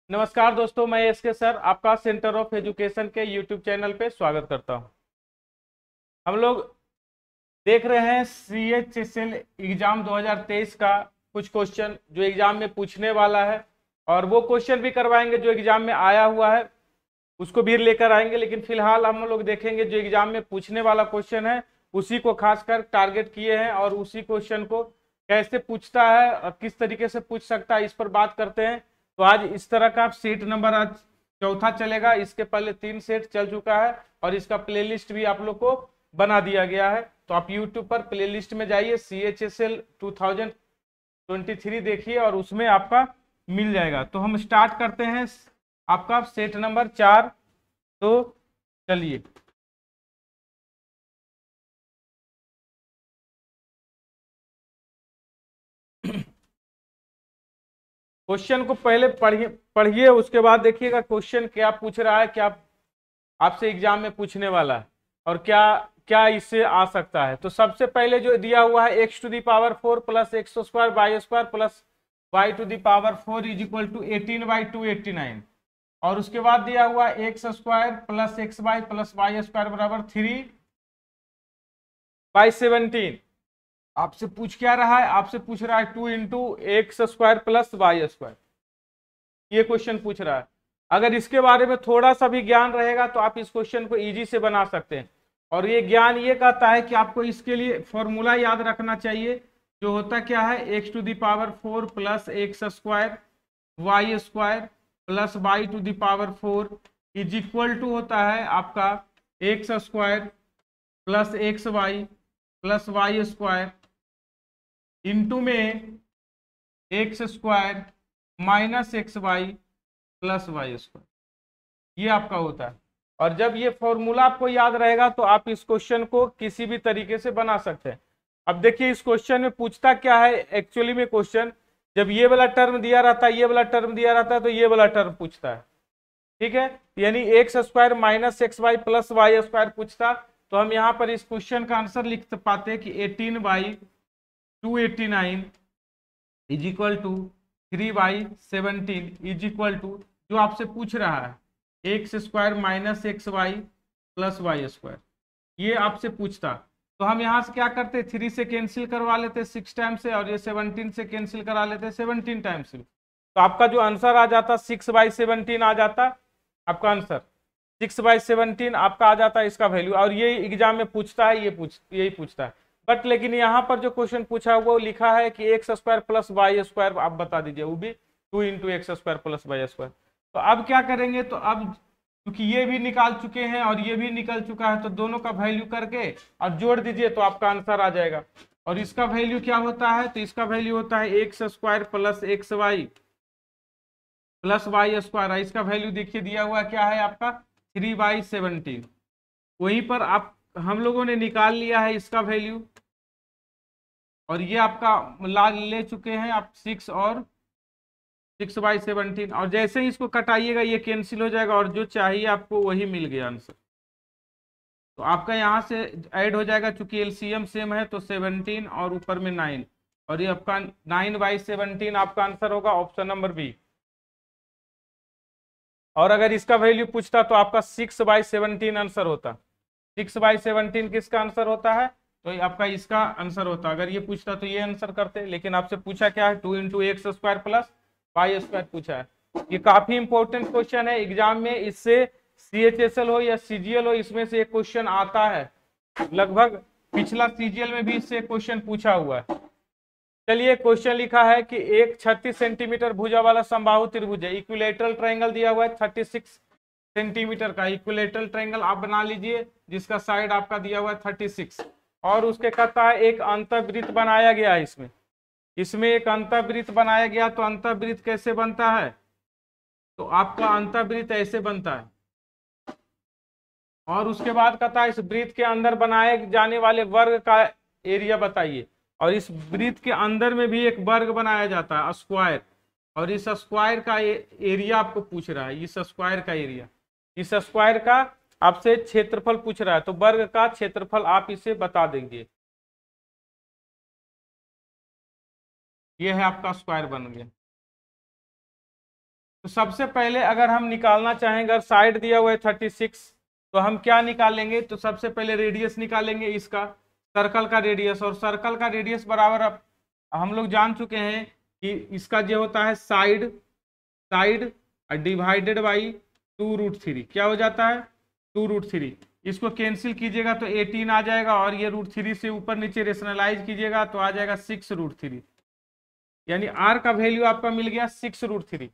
नमस्कार दोस्तों, मैं एसके सर आपका सेंटर ऑफ एजुकेशन के यूट्यूब चैनल पे स्वागत करता हूं। हम लोग देख रहे हैं CHSL एग्जाम 2023 का कुछ क्वेश्चन जो एग्जाम में पूछने वाला है, और वो क्वेश्चन भी करवाएंगे जो एग्जाम में आया हुआ है, उसको भी लेकर आएंगे। लेकिन फिलहाल हम लोग देखेंगे जो एग्जाम में पूछने वाला क्वेश्चन है उसी को खासकर टारगेट किए हैं, और उसी क्वेश्चन को कैसे पूछता है और किस तरीके से पूछ सकता है, इस पर बात करते हैं। तो आज इस तरह का सेट नंबर आज चौथा चलेगा। इसके पहले 3 सेट चल चुका है और इसका प्लेलिस्ट भी आप लोग को बना दिया गया है। तो आप YouTube पर प्लेलिस्ट में जाइए, CHSL 2023 देखिए और उसमें आपका मिल जाएगा। तो हम स्टार्ट करते हैं आपका सेट नंबर 4। तो चलिए, क्वेश्चन को पहले पढ़िए पढ़िए उसके बाद देखिएगा क्वेश्चन क्या पूछ रहा है, क्या आपसे एग्जाम में पूछने वाला है और क्या क्या इससे आ सकता है। तो सबसे पहले जो दिया हुआ है x⁴ plus x² y² plus y⁴ is equal to 18/289, और उसके बाद दिया हुआ x² plus xy plus y² बराबर 3/17। आपसे पूछ क्या रहा है, आपसे पूछ रहा है 2 इंटू x² प्लस y²। ये क्वेश्चन पूछ रहा है। अगर इसके बारे में थोड़ा सा भी ज्ञान रहेगा तो आप इस क्वेश्चन को इजी से बना सकते हैं। और ये ज्ञान ये कहता है कि आपको इसके लिए फॉर्मूला याद रखना चाहिए, जो होता क्या है x⁴ plus x² y² plus y⁴ is equal to होता है आपका x² plus xy plus y² into में x² minus xy plus y²। ये आपका होता है। और जब ये फॉर्मूला आपको याद रहेगा तो आप इस क्वेश्चन को किसी भी तरीके से बना सकते हैं। अब देखिए इस क्वेश्चन में पूछता क्या है एक्चुअली में। क्वेश्चन जब ये वाला टर्म दिया रहता है, ये वाला टर्म दिया रहता है, तो ये वाला टर्म पूछता है, ठीक है। यानी x² minus xy plus y² पूछता, तो हम यहाँ पर इस क्वेश्चन का आंसर लिख पाते हैं कि 18/289 is equal to 3/17 is equal to, जो आपसे पूछ रहा है x² minus xy plus y²। ये आपसे पूछता, तो हम यहाँ से क्या करते, 3 से कैंसिल करवा लेते 6 टाइम से, और ये 17 से कैंसिल करा लेते 17 टाइम से। तो आपका जो आंसर आ जाता 6/17 आ जाता आपका आंसर। 6/17 आपका आ जाता है इसका वैल्यू। और ये एग्जाम में पूछता है, यही पूछता है। बट लेकिन यहाँ पर जो क्वेश्चन पूछा हुआ वो लिखा है कि x² प्लस y², आप बता दीजिए, वो भी 2 इंटू x² प्लस y²। तो अब क्या करेंगे, तो अब क्योंकि ये भी निकाल चुके हैं और ये भी निकल चुका है, तो दोनों का वैल्यू करके और जोड़ दीजिए तो आपका आंसर आ जाएगा। और इसका वैल्यू क्या होता है, तो इसका वैल्यू होता है x² plus xy plus y²। इसका वैल्यू देखिए दिया हुआ क्या है आपका 3/17। वहीं पर आप हम लोगों ने निकाल लिया है इसका वैल्यू, और ये आपका ले चुके हैं आप 6 और 6/17। और जैसे ही इसको कटाइएगा ये कैंसिल हो जाएगा और जो चाहिए आपको वही मिल गया आंसर। तो आपका यहाँ से ऐड हो जाएगा, चूंकि एलसीएम सेम है तो 17 और ऊपर में 9, और ये आपका 9/17 आपका आंसर होगा ऑप्शन नंबर बी। और अगर इसका वैल्यू पूछता तो आपका 6/17 आंसर होता। 6/17 किसका आंसर होता है, तो आपका इसका आंसर होता। अगर ये पूछता तो ये आंसर करते, लेकिन आपसे पूछा क्या है 2 इंटू x² प्लस y² पूछा है। ये काफी इंपॉर्टेंट क्वेश्चन है एग्जाम में। इससे CHSL हो या CGL हो, इसमें से एक क्वेश्चन आता है। लगभग पिछला CGL में भी इससे क्वेश्चन पूछा हुआ है। चलिए, क्वेश्चन लिखा है कि एक 36 सेंटीमीटर भुजा वाला समबाहु त्रिभुज है। इक्विलेटरल ट्रायंगल दिया हुआ है 36 सेंटीमीटर का। इक्विलेटरल ट्रायंगल आप बना लीजिए जिसका साइड आपका दिया हुआ है 36, और उसके कहता है एक अंतःवृत्त बनाया गया है। इसमें एक अंतःवृत्त बनाया गया। तो अंतःवृत्त कैसे बनता है, तो आपका अंतःवृत्त ऐसे बनता है। और उसके बाद कहता है इस वृत्त के अंदर बनाए जाने वाले वर्ग का एरिया बताइए। और इस वृत्त के अंदर में भी एक वर्ग बनाया जाता है स्क्वायर, और इस स्क्वायर का एरिया आपको पूछ रहा है। इस स्क्वायर का एरिया, इस स्क्वायर का आपसे क्षेत्रफल पूछ रहा है, तो वर्ग का क्षेत्रफल आप इसे बता देंगे। ये है आपका स्क्वायर बन गया। तो सबसे पहले अगर हम निकालना चाहेंगे, अगर साइड दिया हुआ है 36, तो हम क्या निकालेंगे, तो सबसे पहले रेडियस निकालेंगे इसका, सर्कल का रेडियस। और सर्कल का रेडियस बराबर अब हम लोग जान चुके हैं कि इसका जो होता है साइड, साइड डिवाइडेड बाई 2√3, क्या हो जाता है 2√3। इसको कैंसिल कीजिएगा तो 18 आ जाएगा, और ये √3 से ऊपर नीचे रेशनलाइज कीजिएगा तो आ जाएगा 6√3, यानी r का वैल्यू आपका मिल गया 6√3।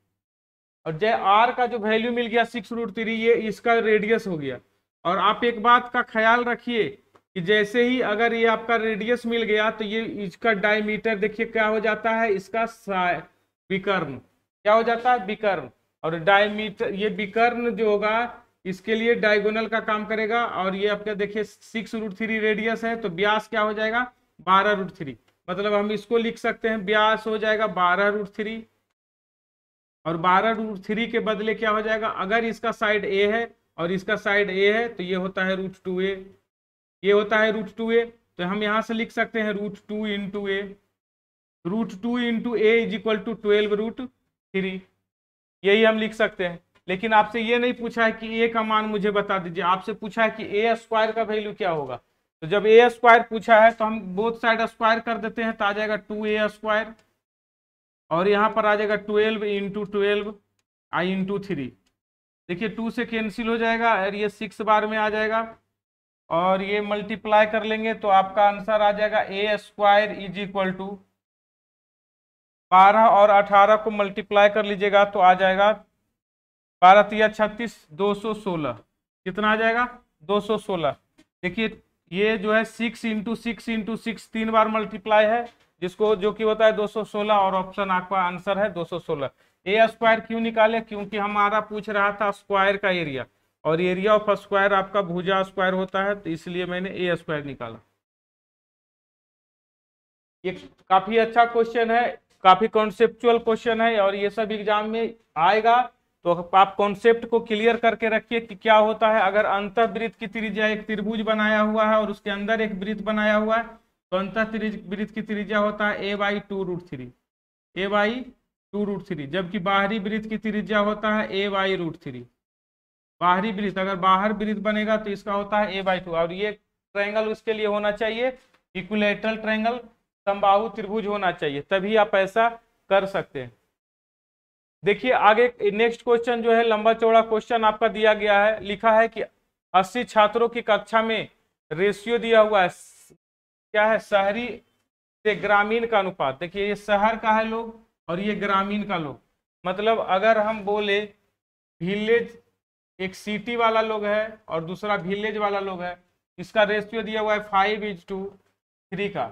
और जय r का जो वैल्यू मिल गया 6√3, ये इसका रेडियस हो गया। और आप एक बात का ख्याल रखिए कि जैसे ही अगर ये आपका रेडियस मिल गया तो ये इसका डायमीटर देखिए क्या हो जाता है, इसका विकर्ण, क्या हो जाता है विकर्ण। और डायमीटर, ये विकर्ण जो होगा इसके लिए डायगोनल का काम करेगा। और ये आपका देखिए 6√3 रेडियस है, तो व्यास क्या हो जाएगा 12√3। मतलब हम इसको लिख सकते हैं व्यास हो जाएगा 12√3, और 12√3 के बदले क्या हो जाएगा, अगर इसका साइड ए है और इसका साइड ए है तो ये होता है √2a, ये होता है √2a। तो हम यहां से लिख सकते हैं √2 into A, √2 into A is equal to 12√3, यही हम लिख सकते हैं। लेकिन आपसे ये नहीं पूछा है कि ए का मान मुझे बता दीजिए, आपसे पूछा है कि ए स्क्वायर का वैल्यू क्या होगा। तो जब ए स्क्वायर पूछा है तो हम बोथ साइड स्क्वायर कर देते हैं, तो आ जाएगा 2a स्क्वायर, और यहाँ पर आ जाएगा 12 इंटू 12 आई इंटू 3। देखिए 2 से कैंसिल हो जाएगा और ये 6 बार में आ जाएगा, और ये मल्टीप्लाई कर लेंगे तो आपका आंसर आ जाएगा ए स्क्वायर इज इक्वल टू 12 और 18 को मल्टीप्लाई कर लीजिएगा तो आ जाएगा 12 तिया 36, 216। कितना आ जाएगा 216। देखिए ये जो है 6 इंटू 6 इंटू 6 3 बार मल्टीप्लाई है, जिसको जो कि होता है 216, और ऑप्शन आपका आंसर है 216। ए स्क्वायर क्यों निकाले, क्योंकि हमारा पूछ रहा था स्क्वायर का एरिया, और एरिया ऑफ स्क्वायर आपका भुजा स्क्वायर होता है, तो इसलिए मैंने ए स्क्वायर निकाला। ये काफी अच्छा क्वेश्चन है, काफी कॉन्सेप्चुअल क्वेश्चन है, और ये सब एग्जाम में आएगा। तो आप कॉन्सेप्ट को क्लियर करके रखिए कि क्या होता है अगर अंतःवृत्त की त्रिज्या, एक त्रिभुज बनाया हुआ है और उसके अंदर एक वृत्त बनाया हुआ है, तो अंतःवृत्त की त्रिज्या होता है a/2√3, a/2√3, जबकि बाहरी वृत्त की त्रिज्या होता है a/√3। बाहरी वृत्त, अगर बाहर वृत्त बनेगा तो इसका होता है a/2, और ये ट्रायंगल उसके लिए होना चाहिए इक्विलैटरल ट्रायंगल, समबाहु त्रिभुज होना चाहिए, तभी आप ऐसा कर सकते हैं। देखिए आगे नेक्स्ट क्वेश्चन जो है लंबा चौड़ा क्वेश्चन आपका दिया गया है, लिखा है कि 80 छात्रों की कक्षा में रेशियो दिया हुआ है, क्या है शहरी से ग्रामीण का अनुपात। देखिए ये शहर का है लोग और ये ग्रामीण का लोग, मतलब अगर हम बोले विलेज, एक सिटी वाला लोग है और दूसरा विलेज वाला लोग है, इसका रेशियो दिया हुआ है 5:3 का।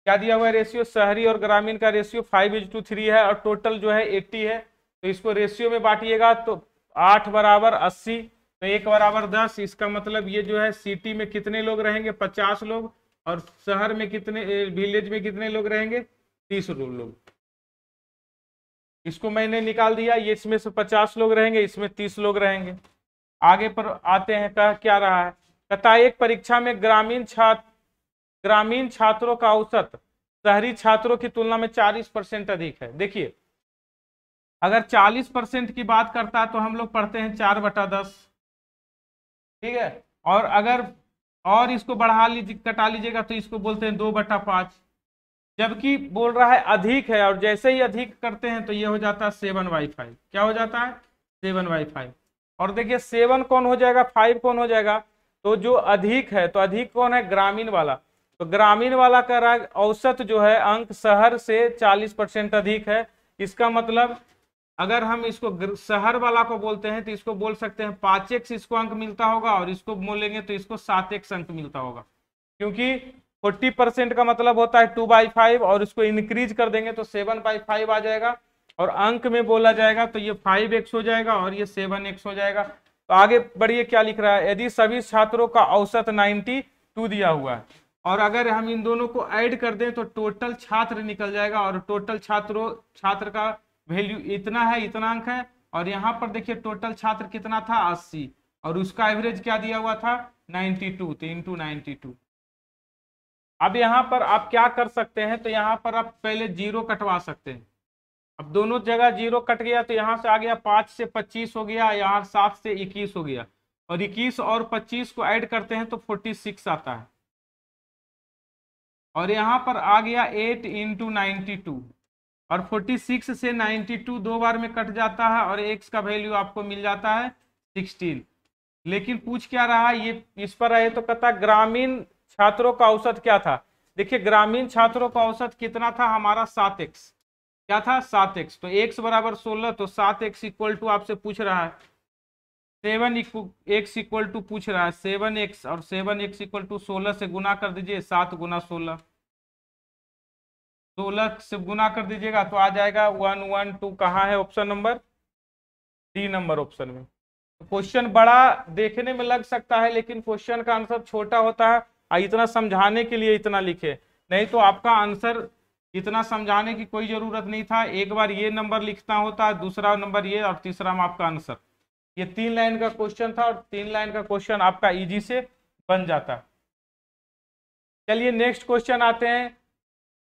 क्या दिया हुआ है रेशियो, शहरी और ग्रामीण का रेशियो 5:3 है, और टोटल जो है 80 है। तो इसको रेशियो में बांटिएगा तो 8 बराबर 80, तो 1 बराबर 10। इसका मतलब ये जो है सिटी में कितने लोग रहेंगे 50 लोग, और शहर में कितने, विलेज में कितने लोग रहेंगे 30 लोग। इसको मैंने निकाल दिया, ये इसमें से 50 लोग रहेंगे, इसमें 30 लोग रहेंगे। आगे पर आते हैं, कह क्या रहा है, कहता है एक परीक्षा में ग्रामीण छात्रों का औसत शहरी छात्रों की तुलना में 40% अधिक है। देखिए अगर 40% की बात करता है तो हम लोग पढ़ते हैं 4/10, ठीक है। और अगर और इसको बढ़ा लीजिए, कटा लीजिएगा तो इसको बोलते हैं 2/5। जबकि बोल रहा है अधिक है, और जैसे ही अधिक करते हैं तो ये हो जाता है 7/5। क्या हो जाता है 7/5। और देखिए 7 कौन हो जाएगा, 5 कौन हो जाएगा, तो जो अधिक है, तो अधिक कौन है ग्रामीण वाला। तो ग्रामीण वाला का औसत जो है अंक शहर से 40% अधिक है। इसका मतलब अगर हम इसको शहर वाला को बोलते हैं तो इसको बोल सकते हैं 5x इसको अंक मिलता होगा, और इसको बोलेंगे तो इसको 7x अंक मिलता होगा, क्योंकि 40% का मतलब होता है 2/5, और इसको इंक्रीज कर देंगे तो 7/5 आ जाएगा, और अंक में बोला जाएगा तो ये 5x हो जाएगा और ये 7x हो जाएगा। तो आगे बढ़िए क्या लिख रहा है, यदि सभी छात्रों का औसत 92 दिया हुआ है, और अगर हम इन दोनों को ऐड कर दें तो टोटल छात्र निकल जाएगा, और टोटल छात्र का वैल्यू इतना है, इतना अंक है। और यहाँ पर देखिए टोटल छात्र कितना था 80, और उसका एवरेज क्या दिया हुआ था 92, तो इंटू 92। अब यहाँ पर आप क्या कर सकते हैं, तो यहाँ पर आप पहले 0 कटवा सकते हैं, अब दोनों जगह 0 कट गया तो यहाँ से आ गया 5 से 25 हो गया, यहाँ 7 से 21 हो गया, और 21 और 25 को ऐड करते हैं तो 46 आता है। और यहाँ पर आ गया 8 इंटू 92, और 46 से 92 दो बार में कट जाता है, और x का वैल्यू आपको मिल जाता है 16। लेकिन पूछ क्या रहा है, ये इस पर रहे तो कहता ग्रामीण छात्रों का औसत क्या था। देखिए ग्रामीण छात्रों का औसत कितना था हमारा 7x, क्या था 7x, तो x बराबर 16, तो 7x इक्वल टू आपसे पूछ रहा है 7x इक्वल टू पूछ रहा है 7x, और 7x इक्वल टू 16 से गुना कर दीजिए, 7 गुना 16, 16 से गुना कर दीजिएगा तो आ जाएगा 112। कहाँ है option number D number option में। क्वेश्चन बड़ा देखने में लग सकता है लेकिन क्वेश्चन का आंसर छोटा होता है, इतना समझाने के लिए इतना लिखे, नहीं तो आपका आंसर इतना समझाने की कोई जरूरत नहीं था। एक बार ये नंबर लिखना होता, दूसरा नंबर ये, और तीसरा में आपका आंसर। ये 3 लाइन का क्वेश्चन था, और 3 लाइन का क्वेश्चन आपका इजी से बन जाता। चलिए नेक्स्ट क्वेश्चन आते हैं।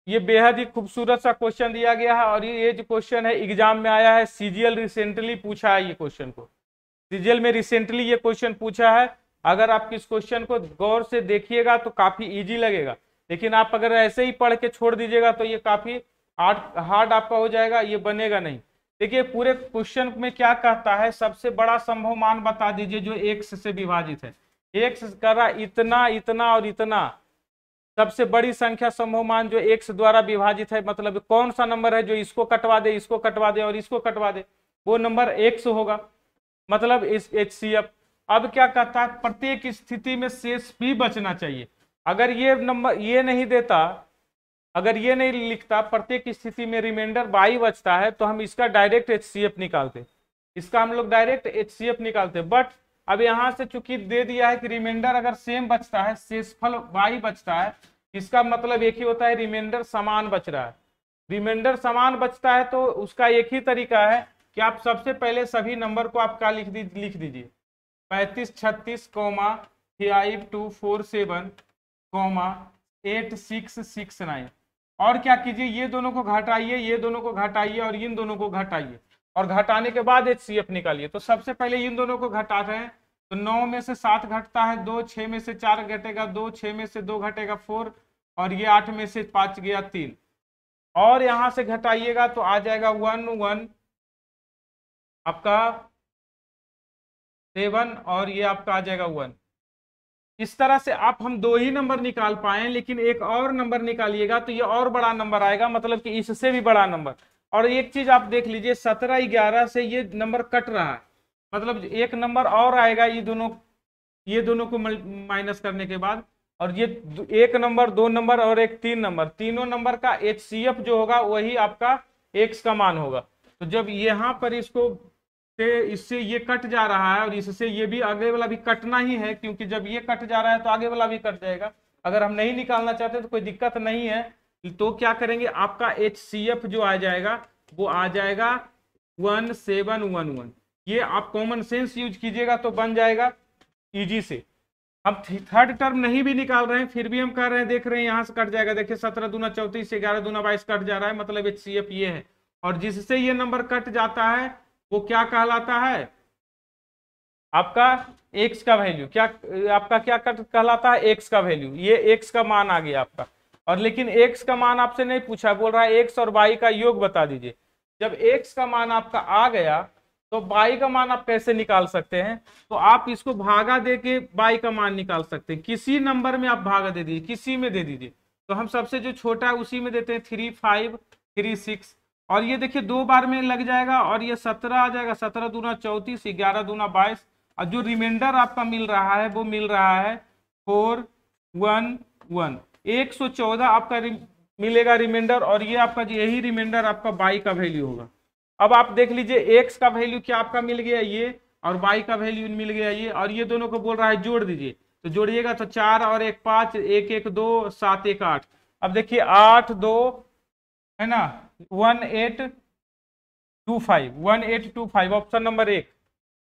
ये बेहद ही खूबसूरत सा क्वेश्चन दिया गया है, और ये जो क्वेश्चन है एग्जाम में आया है, सीजीएल रिसेंटली पूछा है ये क्वेश्चन को, सीजीएल में रिसेंटली ये क्वेश्चन पूछा है। अगर आप इस क्वेश्चन को गौर से देखिएगा तो काफी इजी लगेगा, लेकिन आप अगर ऐसे ही पढ़ के छोड़ दीजिएगा तो ये काफी हार्ड आपका हो जाएगा, ये बनेगा नहीं। देखिए पूरे क्वेश्चन में क्या कहता है, सबसे बड़ा संभव मान बता दीजिए जो x से विभाजित है। x कर रहा इतना, इतना और इतना, सबसे बड़ी संख्या संभव मान जो x द्वारा विभाजित है, मतलब कौन सा नंबर है जो इसको कटवा दे, इसको कटवा दे और इसको कटवा दे, वो नंबर x होगा, मतलब इस HCF। अब क्या कहता है, प्रत्येक स्थिति में शेष भी बचना चाहिए। अगर ये नंबर ये नहीं देता, अगर ये नहीं लिखता प्रत्येक स्थिति में रिमाइंडर y बचता है, तो हम इसका डायरेक्ट HCF निकालते, इसका हम लोग डायरेक्ट HCF निकालते। बट अब यहां से चूंकि दे दिया है कि रिमाइंडर अगर सेम बचता है, शेषफल y बचता है, इसका मतलब एक ही होता है रिमाइंडर समान बच रहा है। रिमाइंडर समान बचता है तो उसका एक ही तरीका है कि आप सबसे पहले सभी नंबर को आप क्या लिख दीजिए 35 36 5247 8669, और क्या कीजिए ये दोनों को घटाइए, ये दोनों को घटाइए और इन दोनों को घटाइए, और घटाने के बाद HCF निकालिए। तो सबसे पहले इन दोनों को घटा रहे हैं, तो 9 में से 7 घटता है 2, 6 में से 4 घटेगा 2, 6 में से 2 घटेगा 4, और ये 8 में से 5 गया 3, और यहां से घटाइएगा तो आ जाएगा 1 1 आपका 7, और ये आपका आ जाएगा 1। इस तरह से आप हम 2 ही नंबर निकाल पाए, लेकिन एक और नंबर निकालिएगा तो ये और बड़ा नंबर आएगा, मतलब कि इससे भी बड़ा नंबर। और एक चीज आप देख लीजिए 17 11 से ये नंबर कट रहा है, मतलब एक नंबर और आएगा ये दोनों को माइनस करने के बाद, और ये एक नंबर, 2 नंबर और एक 3 नंबर, तीनों नंबर का HCF जो होगा वही आपका x का मान होगा। तो जब यहाँ पर इससे ये कट जा रहा है और इससे ये भी आगे वाला भी कटना ही है, क्योंकि जब ये कट जा रहा है तो आगे वाला भी कट जाएगा। अगर हम नहीं निकालना चाहते तो कोई दिक्कत नहीं है, तो क्या करेंगे आपका HCF जो आ जाएगा वो आ जाएगा 1711। ये आप कॉमन सेंस यूज कीजिएगा तो बन जाएगा इजी से। हम थर्ड टर्म नहीं भी निकाल रहे हैं फिर भी हम कर रहे हैं, देख रहे हैं यहाँ से कट जाएगा, देखिए 17 दूना 34, 11 दूना 22 कट जा रहा है, मतलब HCF ये है। और जिससे ये नंबर कट जाता है वो क्या कहलाता है, आपका x का वैल्यू, क्या आपका क्या कहलाता है, x का वैल्यू, ये x का मान आ गया आपका। और लेकिन x का मान आपसे नहीं पूछा, बोल रहा है x और y का योग बता दीजिए। जब x का मान आपका आ गया तो y का मान आप कैसे निकाल सकते हैं, तो आप इसको भागा दे के y का मान निकाल सकते हैं। किसी नंबर में आप भागा दे दीजिए, किसी में दे दीजिए, तो हम सबसे जो छोटा है उसी में देते हैं 3 5 3 6, और ये देखिए 2 बार में लग जाएगा, और ये 17 आ जाएगा, 17 दूना 34, 11 दूना 22, और जो रिमाइंडर आपका मिल रहा है वो मिल रहा है 411, 114 आपका मिलेगा रिमाइंडर, और ये आपका यही रिमाइंडर आपका y का वैल्यू होगा। अब आप देख लीजिए x का वैल्यू क्या आपका मिल गया ये, और y का वैल्यू मिल गया ये, और ये दोनों को बोल रहा है जोड़ दीजिए, तो जोड़िएगा तो 4 और 1 5, 1 1 2, 7 1 8। अब देखिए 8 2 है ना 1825 ऑप्शन नंबर 1,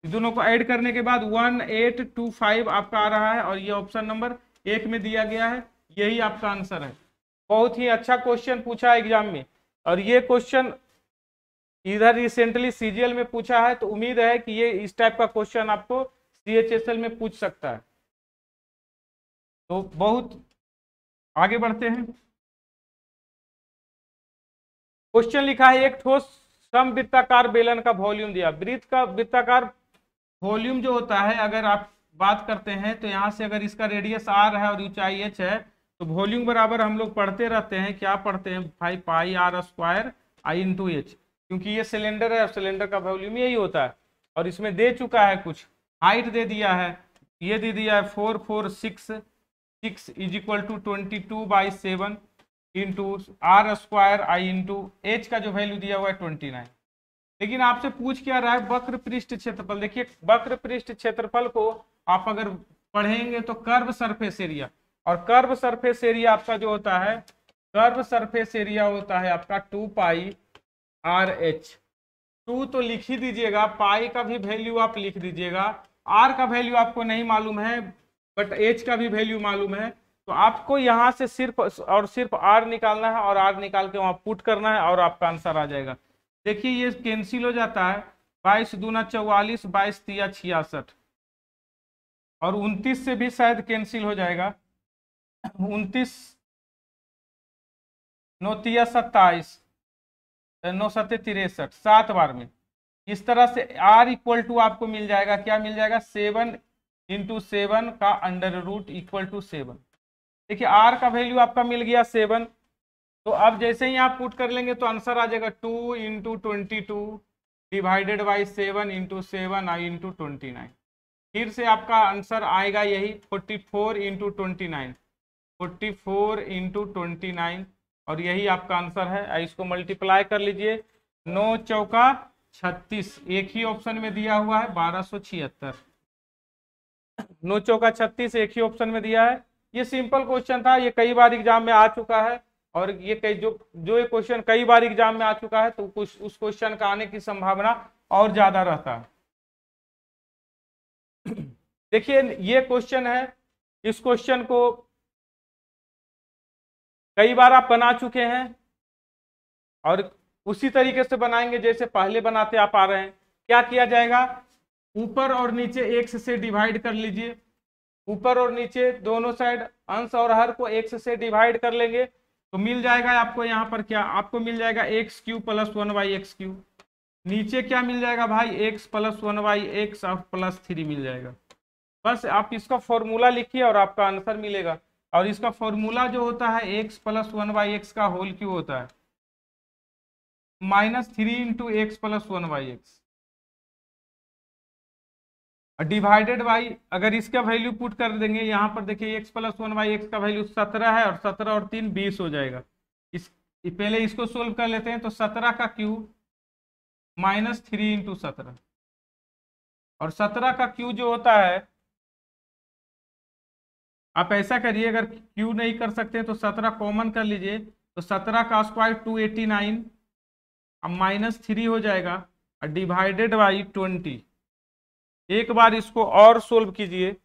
दोनों को ऐड करने के बाद 1825 आपका आ रहा है, और ये ऑप्शन नंबर 1 में दिया गया है, यही आपका आंसर है। बहुत ही अच्छा क्वेश्चन पूछा एग्जाम में, और ये क्वेश्चन इधर रिसेंटली सीजीएल में पूछा है, तो उम्मीद है कि ये इस टाइप का क्वेश्चन आपको सीएचएसएल में पूछ सकता है। तो बहुत आगे बढ़ते हैं। क्वेश्चन लिखा है, एक ठोस समवृत्ताकार बेलन का वॉल्यूम दिया। वृत्त का वृत्ताकार वॉल्यूम जो होता है, अगर आप बात करते हैं तो यहाँ से अगर इसका रेडियस आर है और ऊंचाई एच है, तो वॉल्यूम बराबर हम लोग पढ़ते रहते हैं, क्या पढ़ते हैं भाई, pi r square i into h, क्योंकि ये सिलेंडर है और सिलेंडर का वॉल्यूम यही होता है। और इसमें दे चुका है कुछ, हाइट दे दिया है, ये दे दिया है 4466 is equal to 22/7 into r square i into h का जो वैल्यू दिया हुआ है 29। लेकिन आपसे पूछ क्या रहा है, वक्र पृष्ठ क्षेत्रफल। देखिए वक्र पृष्ठ क्षेत्रफल को आप अगर पढ़ेंगे तो कर्व सरफेस एरिया, और कर्व सरफेस एरिया आपका जो होता है, कर्व सरफेस एरिया होता है आपका 2 पाई आर एच। 2 तो लिख ही दीजिएगा, पाई का भी वैल्यू आप लिख दीजिएगा, आर का वैल्यू आपको नहीं मालूम है बट एच का भी वैल्यू मालूम है। तो आपको यहाँ से सिर्फ और सिर्फ आर निकालना है और आर निकाल के वहां पुट करना है और आपका आंसर आ जाएगा। देखिए ये कैंसिल हो जाता है, 22 दूना 44, 22 तिया 66, और 29 से भी शायद कैंसिल हो जाएगा, 29 9 तिया 27, 9 सत्ते 63, 7 बार में। इस तरह से R इक्वल टू आपको मिल जाएगा, क्या मिल जाएगा, 7 इंटू 7 का अंडर रूट इक्वल टू 7। देखिए R का वैल्यू आपका मिल गया 7। तो अब जैसे ही आप पुट कर लेंगे तो आंसर आ जाएगा 2 into 22 divided by 7 into 7 I into 29। फिर से आपका आंसर आएगा यही 44 इंटू 29, 44 इंटू 29, और यही आपका आंसर है। इसको मल्टीप्लाई कर लीजिए, 9 चौका 36, एक ही ऑप्शन में दिया हुआ है 1276, 9 चौका 36 एक ही ऑप्शन में दिया है। ये सिंपल क्वेश्चन था, ये कई बार एग्जाम में आ चुका है, और ये कई जो ये क्वेश्चन कई बार एग्जाम में आ चुका है, तो कुछ उस क्वेश्चन का आने की संभावना और ज्यादा रहता है। देखिए ये क्वेश्चन है, इस क्वेश्चन को कई बार आप बना चुके हैं और उसी तरीके से बनाएंगे जैसे पहले बनाते आप आ रहे हैं। क्या किया जाएगा, ऊपर और नीचे x से डिवाइड कर लीजिए, ऊपर और नीचे दोनों साइड अंश और हर को x से डिवाइड कर लेंगे, तो मिल जाएगा आपको यहाँ पर क्या, आपको मिल जाएगा एक्स क्यू प्लस 1/x3। नीचे क्या मिल जाएगा भाई, x प्लस 1/x प्लस 3 मिल जाएगा। बस आप इसका फॉर्मूला लिखिए और आपका आंसर मिलेगा। और इसका फॉर्मूला जो होता है x प्लस 1/x का होल क्यू होता है -3 into x plus 1/x divided by, अगर इसका वैल्यू पुट कर देंगे यहाँ पर, देखिए x प्लस 1/x का वैल्यू 17 है, और 17 और 3 20 हो जाएगा। पहले इसको सोल्व कर लेते हैं, तो 17 का क्यूब -3 इंटू 17, और 17 का क्यू जो होता है, आप ऐसा करिए, अगर क्यू नहीं कर सकते तो 17 कॉमन कर लीजिए, तो 17 का स्क्वायर 289, अब -3 हो जाएगा, और डिवाइडेड बाई 20। एक बार इसको और सोल्व कीजिए,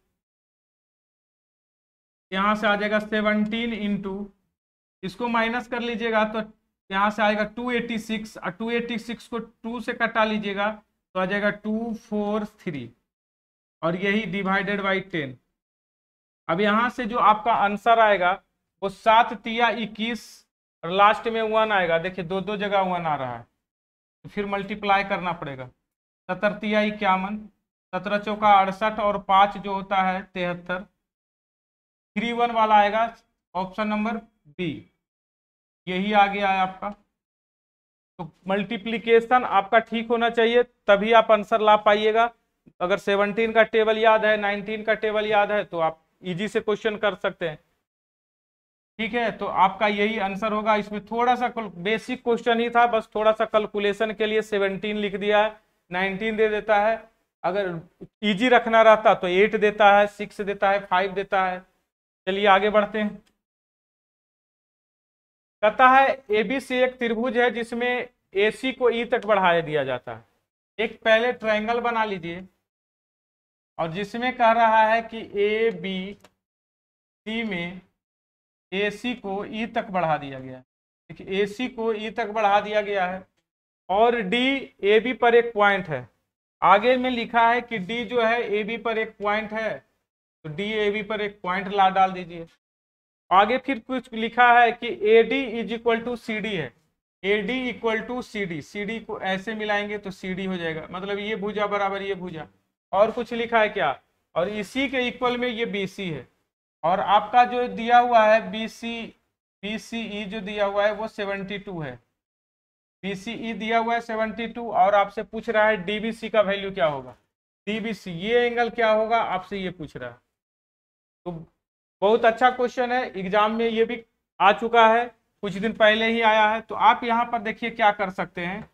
यहां से आ जाएगा 17 इंटू, इसको माइनस कर लीजिएगा तो यहां से आएगा 286, और 286 को 2 से कटा लीजिएगा तो आ जाएगा 243, और यही डिवाइडेड बाई 10। अब यहां से जो आपका आंसर आएगा वो 7 तिया 21, और लास्ट में 1 आएगा। देखिए दो जगह 1 आ रहा है, तो फिर मल्टीप्लाई करना पड़ेगा। 17 तिया 51, 17 चौका 68, और 5 जो होता है 73, 31 वाला आएगा ऑप्शन नंबर बी, यही आ गया है आपका। तो मल्टीप्लीकेशन आपका ठीक होना चाहिए, तभी आप आंसर ला पाइएगा। अगर 17 का टेबल याद है, 19 का टेबल याद है, तो आप इजी से क्वेश्चन कर सकते हैं। ठीक है, तो आपका यही आंसर होगा। इसमें थोड़ा सा बेसिक क्वेश्चन ही था, बस थोड़ा सा कैलकुलेशन के लिए 17 लिख दिया है, 19 दे देता है। अगर इजी रखना रहता तो 8 देता है, 6 देता है, 5 देता है। चलिए आगे बढ़ते हैं। कहता है एबीसी एक त्रिभुज है जिसमें एसी को ई तक बढ़ाया दिया जाता है। एक पहले ट्रायंगल बना लीजिए, और जिसमें कह रहा है कि ए बी सी में एसी को ई तक बढ़ा दिया गया है। देखिए एसी को ई तक बढ़ा दिया गया है, और डी ए बी पर एक पॉइंट है। आगे में लिखा है कि डी जो है ए बी पर एक पॉइंट है, तो डी ए बी पर एक पॉइंट ला डाल दीजिए। आगे फिर कुछ लिखा है कि a d is equal to c d है, a d equal to c d, c d को ऐसे मिलाएंगे तो सी डी हो जाएगा, मतलब ये भुजा बराबर ये भुजा। और कुछ लिखा है क्या, और इसी के इक्वल में ये बी सी है, और आपका जो दिया हुआ है बी सी ई जो दिया हुआ है वो 72 है, बीसीई दिया हुआ है 72, और आपसे पूछ रहा है डीबीसी का वैल्यू क्या होगा। डीबीसी ये एंगल क्या होगा आपसे ये पूछ रहा है। तो बहुत अच्छा क्वेश्चन है, एग्जाम में ये भी आ चुका है, कुछ दिन पहले ही आया है। तो आप यहाँ पर देखिए क्या कर सकते हैं,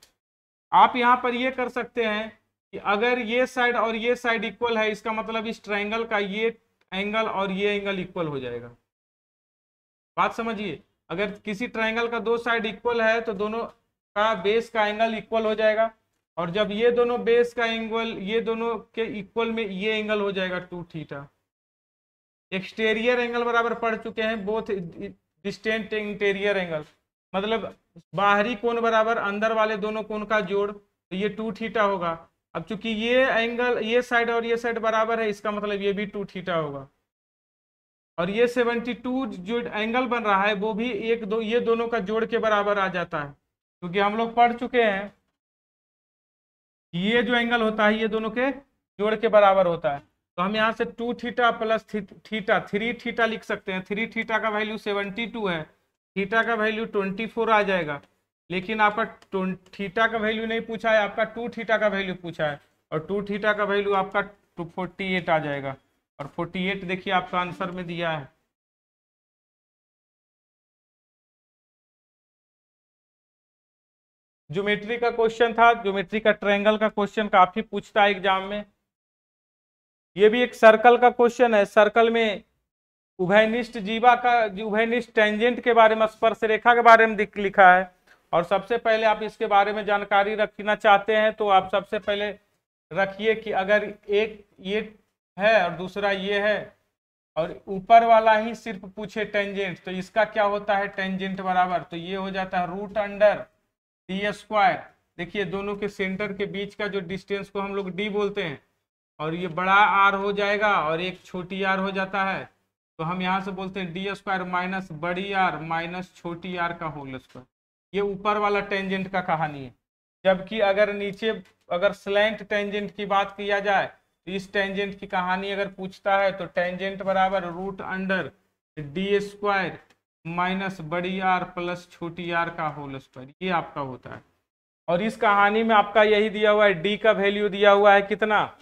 आप यहाँ पर ये कर सकते हैं कि अगर ये साइड और ये साइड इक्वल है, इसका मतलब इस ट्रायंगल का ये एंगल और ये एंगल इक्वल हो जाएगा। बात समझिए, अगर किसी ट्रायंगल का दो साइड इक्वल है तो दोनों का बेस का एंगल इक्वल हो जाएगा, और जब ये दोनों बेस का एंगल ये दोनों के इक्वल में ये एंगल हो जाएगा 2 थीटा। एक्सटीरियर एंगल बराबर पढ़ चुके हैं, बोथ डिस्टेंट इंटीरियर एंगल, मतलब बाहरी कोण बराबर अंदर वाले दोनों कोण का जोड़, तो ये 2 थीटा होगा। अब चूंकि ये एंगल ये साइड और ये साइड बराबर है, इसका मतलब ये भी 2 थीटा होगा। और ये 72 जो एंगल बन रहा है वो भी ये दोनों का जोड़ के बराबर आ जाता है, क्योंकि हम लोग पढ़ चुके हैं ये जो एंगल होता है ये दोनों के जोड़ के बराबर होता है। तो हम यहाँ से 2 थीटा प्लस थीटा 3 थीटा लिख सकते हैं। 3 थीटा का वैल्यू 72 है, थीटा का वैल्यू 24 आ जाएगा, लेकिन आपका थीटा का वैल्यू नहीं पूछा है, आपका 2 थीटा का वैल्यू पूछा है, और 2 थीटा का वैल्यू आपका 48 आ जाएगा, और 48 देखिए आपका आंसर में दिया है। ज्योमेट्री का क्वेश्चन था, ज्योमेट्री का ट्रायंगल का क्वेश्चन काफी पूछता है एग्जाम में। ये भी एक सर्कल का क्वेश्चन है, सर्कल में उभयनिष्ठ जीवा का उभयनिष्ठ टेंजेंट के बारे में, स्पर्श रेखा के बारे में लिखा है। और सबसे पहले आप इसके बारे में जानकारी रखना चाहते हैं तो आप सबसे पहले रखिए कि अगर एक ये है और दूसरा ये है, और ऊपर वाला ही सिर्फ पूछे टेंजेंट, तो इसका क्या होता है टेंजेंट बराबर, तो ये हो जाता है रूट अंडर डी स्क्वायर। देखिए दोनों के सेंटर के बीच का जो डिस्टेंस को हम लोग डी बोलते हैं, और ये बड़ा आर हो जाएगा और एक छोटी आर हो जाता है, तो हम यहाँ से बोलते हैं डी स्क्वायर माइनस बड़ी आर माइनस छोटी आर का होल स्क्वायर। ये ऊपर वाला टेंजेंट का कहानी है। जबकि अगर नीचे अगर स्लैंट टेंजेंट की बात किया जाए तो इस टेंजेंट की कहानी अगर पूछता है तो टेंजेंट बराबर root under d square minus बड़ी आर प्लस छोटी आर का होल स्क्वायर, ये आपका होता है। और इस कहानी में आपका यही दिया हुआ है, डी का वैल्यू दिया हुआ है कितना,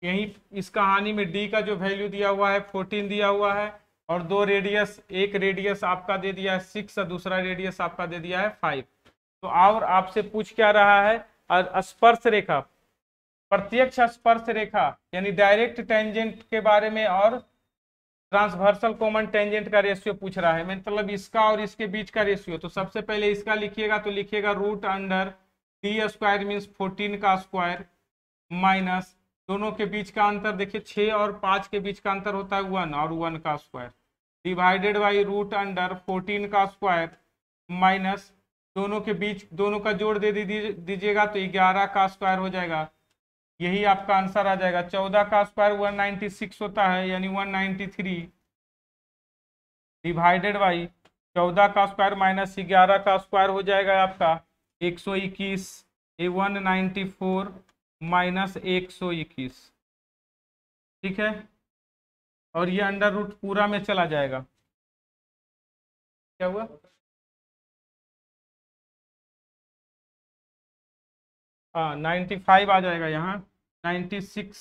यही इस कहानी में डी का जो वैल्यू दिया हुआ है 14 दिया हुआ है, और दो रेडियस, एक रेडियस आपका दे दिया है 6 और दूसरा रेडियस आपका दे दिया है 5। तो और आपसे पूछ क्या रहा है, स्पर्श रेखा, प्रत्यक्ष स्पर्श रेखा यानी डायरेक्ट टेंजेंट के बारे में, और ट्रांसवर्सल कॉमन टेंजेंट का रेशियो पूछ रहा है, मतलब इसका और इसके बीच का रेशियो। तो सबसे पहले इसका लिखिएगा, तो लिखिएगा root under d square means 14 का स्क्वायर माइनस दोनों के बीच का अंतर, देखिए 6 और 5 के बीच का अंतर होता है 1, और 1 का square divided by root under 14 का स्क्वायर माइनस दोनों के बीच दोनों का जोड़ दे दीजिएगा तो 11 का स्क्वायर हो जाएगा। यही आपका आंसर आ जाएगा। 14 का स्क्वायर 196 होता है, यानी 193 डिवाइडेड बाई 14 का स्क्वायर माइनस 11 का स्क्वायर हो जाएगा आपका 121, 194 माइनस 121, ठीक है। और ये अंडर रूट पूरा में चला जाएगा, क्या हुआ, हाँ 95 आ जाएगा यहाँ, 96,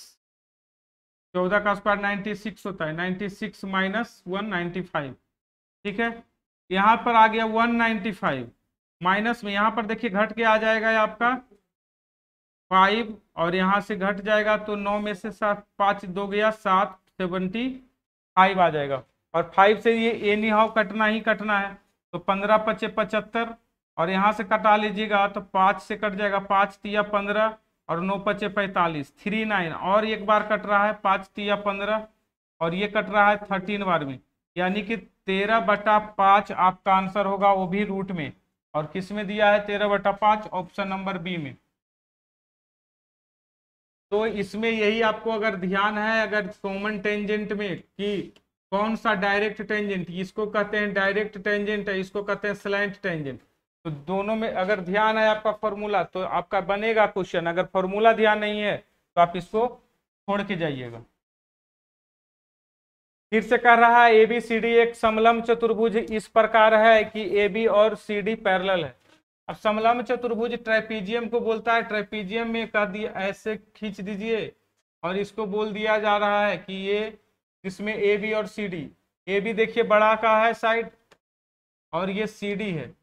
14 का स्क्वायर 96 होता है, 96 माइनस 195, ठीक है। यहाँ पर आ गया 195 माइनस में, यहाँ पर देखिए घट के आ जाएगा आपका 5, और यहाँ से घट जाएगा तो 9 में से 7, 5 2 गया 7, 75 आ जाएगा। और 5 से ये एनी हाउ कटना ही कटना है, तो 15 पचे 75, और यहाँ से कटा लीजिएगा तो 5 से कट जाएगा, 5 तिया 15 और 9 पचे 45, 39, और एक बार कट रहा है 5 तिया 15, और ये कट रहा है 13 बार में, यानी कि 13/5 आपका आंसर होगा, वो भी रूट में। और किस में दिया है 13/5 ऑप्शन नंबर बी में। तो इसमें यही आपको अगर ध्यान है, अगर कॉमन टेंजेंट में कि कौन सा डायरेक्ट टेंजेंट, इसको कहते हैं डायरेक्ट टेंजेंट है, इसको कहते हैं स्लैंट टेंजेंट, तो दोनों में अगर ध्यान है आपका फॉर्मूला तो आपका बनेगा क्वेश्चन, अगर फॉर्मूला ध्यान नहीं है तो आप इसको छोड़ के जाइएगा। फिर से कर रहा है ए बी सी डी एक समलंब चतुर्भुज इस प्रकार है कि ए बी और सी डी पैरेलल है। अब समलंब चतुर्भुज ट्राइपीजियम को बोलता है, ट्राइपीजियम में कह दिया ऐसे खींच दीजिए और इसको बोल दिया जा रहा है कि ये इसमें ए बी और सी डी, ए बी देखिए बड़ा का है साइड और ये सी डी है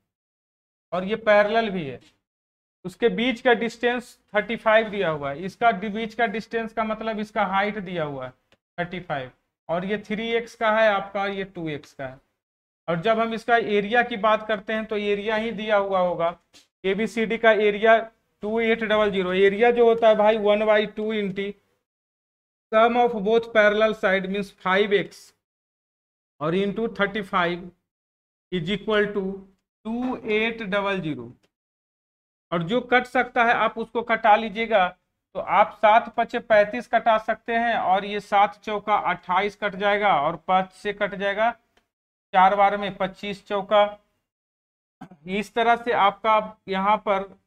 और ये पैरेलल भी है, उसके बीच का डिस्टेंस 35 दिया हुआ है, इसका बीच का डिस्टेंस का मतलब इसका हाइट दिया हुआ है 35 और ये 3x का है आपका, ये 2x का है। और जब हम इसका एरिया की बात करते हैं तो एरिया ही दिया हुआ होगा, ABCD का एरिया 2800, एरिया जो होता है भाई 1/2 into sum of both parallel side means 5x और इंटू 35 इज इक्वल टू 2800। और जो कट सकता है आप उसको कटा लीजिएगा, तो आप 7×5 = 35 कटा सकते हैं और ये 7×4 = 28 कट जाएगा और 5 से कट जाएगा 4 बार में 25×4। इस तरह से आपका यहाँ पर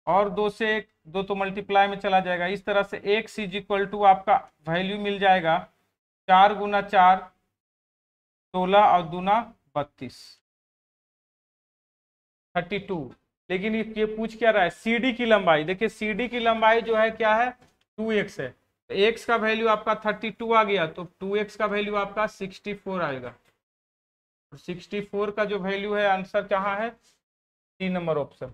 और 2 से 2 तो मल्टीप्लाई में चला जाएगा, इस तरह से x इज इक्वल टू आपका वैल्यू मिल जाएगा 4 × 4 16 और 2 32 32। लेकिन ये पूछ क्या रहा है CD की लंबाई, देखिए CD की लंबाई जो है क्या है 2x है, तो x का वैल्यू आपका 32 आ गया, तो 2x का वैल्यू आपका 64 आएगा। 64 का जो वैल्यू है आंसर कहाँ है 3 नंबर ऑप्शन।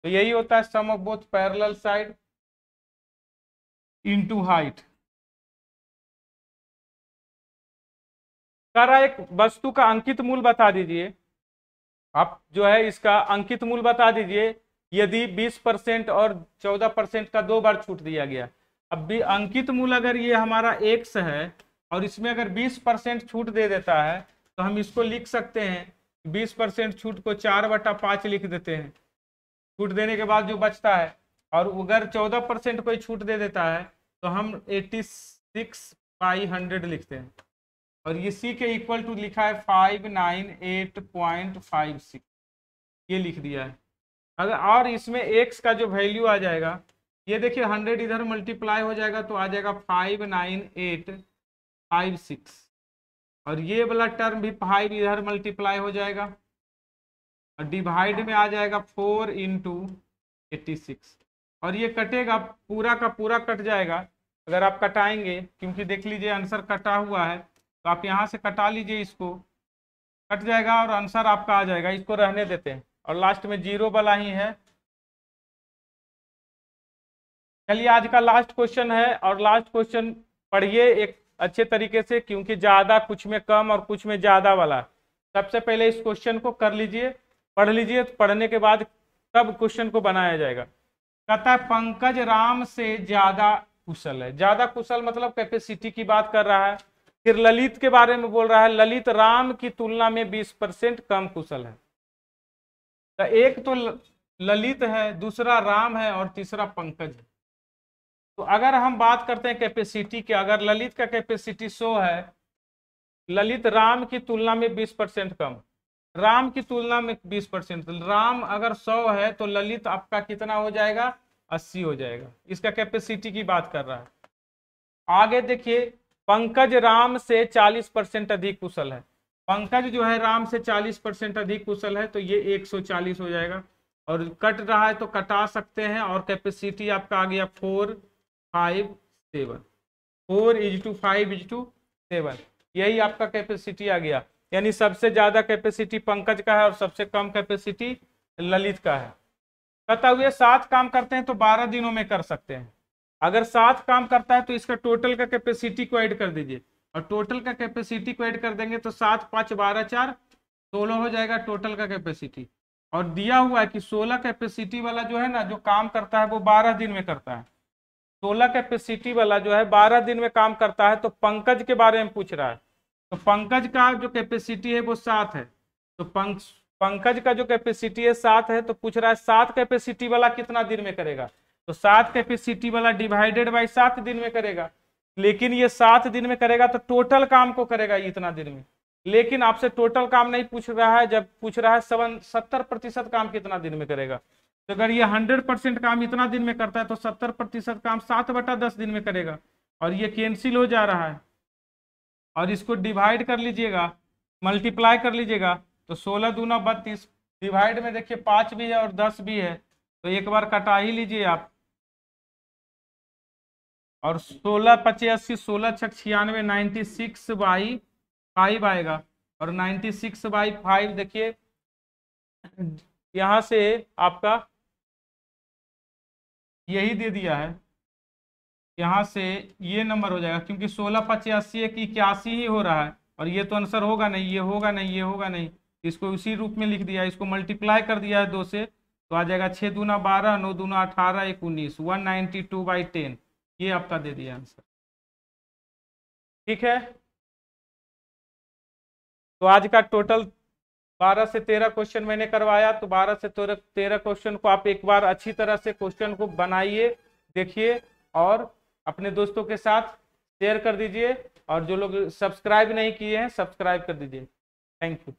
तो यही होता है sum of both parallel side into height. सारा एक वस्तु का अंकित मूल बता दीजिए, आप जो है इसका अंकित मूल बता दीजिए, यदि 20% और 14% का 2 बार छूट दिया गया। अब भी अंकित मूल अगर ये हमारा x है और इसमें अगर 20% छूट दे देता है तो हम इसको लिख सकते हैं 20% छूट को 4/5 लिख देते हैं, छूट देने के बाद जो बचता है, और अगर 14% कोई छूट दे देता है तो हम 86/100 लिखते हैं और ये C के इक्वल टू लिखा है 598.56, ये लिख दिया है। अगर और इसमें x का जो वैल्यू आ जाएगा, ये देखिए 100 इधर मल्टीप्लाई हो जाएगा तो आ जाएगा 59856 और ये वाला टर्म भी 5 इधर मल्टीप्लाई हो जाएगा और डिवाइड में आ जाएगा 4 × 86 और ये कटेगा पूरा का पूरा कट जाएगा अगर आप कटाएंगे, क्योंकि देख लीजिए आंसर कटा हुआ है तो आप यहाँ से कटा लीजिए, इसको कट जाएगा और आंसर आपका आ जाएगा। इसको रहने देते हैं और लास्ट में 0 वाला ही है। चलिए आज का लास्ट क्वेश्चन है और लास्ट क्वेश्चन पढ़िए एक अच्छे तरीके से, क्योंकि ज़्यादा कुछ में कम और कुछ में ज़्यादा वाला। सबसे पहले इस क्वेश्चन को कर लीजिए, पढ़ लीजिए, पढ़ने के बाद तब क्वेश्चन को बनाया जाएगा। कहता है पंकज राम से ज़्यादा कुशल है, ज़्यादा कुशल मतलब कैपेसिटी की बात कर रहा है। फिर ललित के बारे में बोल रहा है, ललित राम की तुलना में 20% कम कुशल है। तो एक तो ललित है, दूसरा राम है और तीसरा पंकज है। तो अगर हम बात करते हैं कैपेसिटी की, अगर ललित का कैपेसिटी 100 है, ललित राम की तुलना में 20% कम, राम की तुलना में 20%, राम अगर 100 है तो ललित आपका कितना हो जाएगा 80 हो जाएगा। इसका कैपेसिटी की बात कर रहा है। आगे देखिए पंकज राम से 40% अधिक कुशल है, पंकज जो है राम से 40% अधिक कुशल है, तो ये 140 हो जाएगा और कट रहा है तो कटा सकते हैं और कैपेसिटी आपका आ गया 4 5 7, 4 = 5 = 7, यही आपका कैपेसिटी आ गया। यानी सबसे ज्यादा कैपेसिटी पंकज का है और सबसे कम कैपेसिटी ललित का है। कहता हुए 7 काम करते हैं तो 12 दिनों में कर सकते हैं। अगर 7 काम करता है तो इसका टोटल का कैपेसिटी को ऐड कर दीजिए और टोटल का कैपेसिटी को ऐड कर देंगे तो 7 5 12 4 16 हो जाएगा टोटल का कैपेसिटी। और दिया हुआ है कि 16 कैपेसिटी वाला जो है ना, जो काम करता है वो 12 दिन में करता है। 16 कैपेसिटी वाला जो है 12 दिन में काम करता है। तो पंकज के बारे में पूछ रहा है, तो पंकज का जो कैपेसिटी है वो 7 है, तो पंकज का जो कैपेसिटी है 7 है, तो पूछ रहा है 7 कैपेसिटी वाला कितना दिन में करेगा। तो 7 कैपेसिटी वाला डिवाइडेड बाई 7 दिन में करेगा, लेकिन ये 7 दिन में करेगा तो टोटल काम को करेगा इतना दिन में। लेकिन आपसे टोटल काम नहीं पूछ रहा है, जब पूछ रहा है 70% काम कितना दिन में करेगा। तो अगर ये 100% काम इतना दिन में करता है तो 70% काम 7/10 दिन में करेगा, और ये कैंसिल हो जा रहा है। और इसको डिवाइड कर लीजिएगा, मल्टीप्लाई कर लीजिएगा, तो 16 दूना 32, डिवाइड में देखिए 5 भी है और 10 भी है, तो एक बार कटा ही लीजिए आप। और 16 5 80, 16 6 96, 96/5 आएगा। और 96/5 देखिए यहां से आपका यही दे दिया है, यहां से ये नंबर हो जाएगा, क्योंकि 16 5 80 81 ही हो रहा है, और ये तो आंसर होगा नहीं, ये होगा नहीं, ये होगा नहीं, इसको उसी रूप में लिख दिया, इसको मल्टीप्लाई कर दिया है 2 से, तो आ जाएगा 6 दूना 12, 9 दूना 18, 1 19, 192/10, ये आपका दे दिया आंसर। ठीक है, तो आज का टोटल 12 से 13 क्वेश्चन मैंने करवाया। तो 12 से 13 क्वेश्चन को आप एक बार अच्छी तरह से क्वेश्चन को बनाइए, देखिए, और अपने दोस्तों के साथ शेयर कर दीजिए, और जो लोग सब्सक्राइब नहीं किए हैं सब्सक्राइब कर दीजिए। Thank you.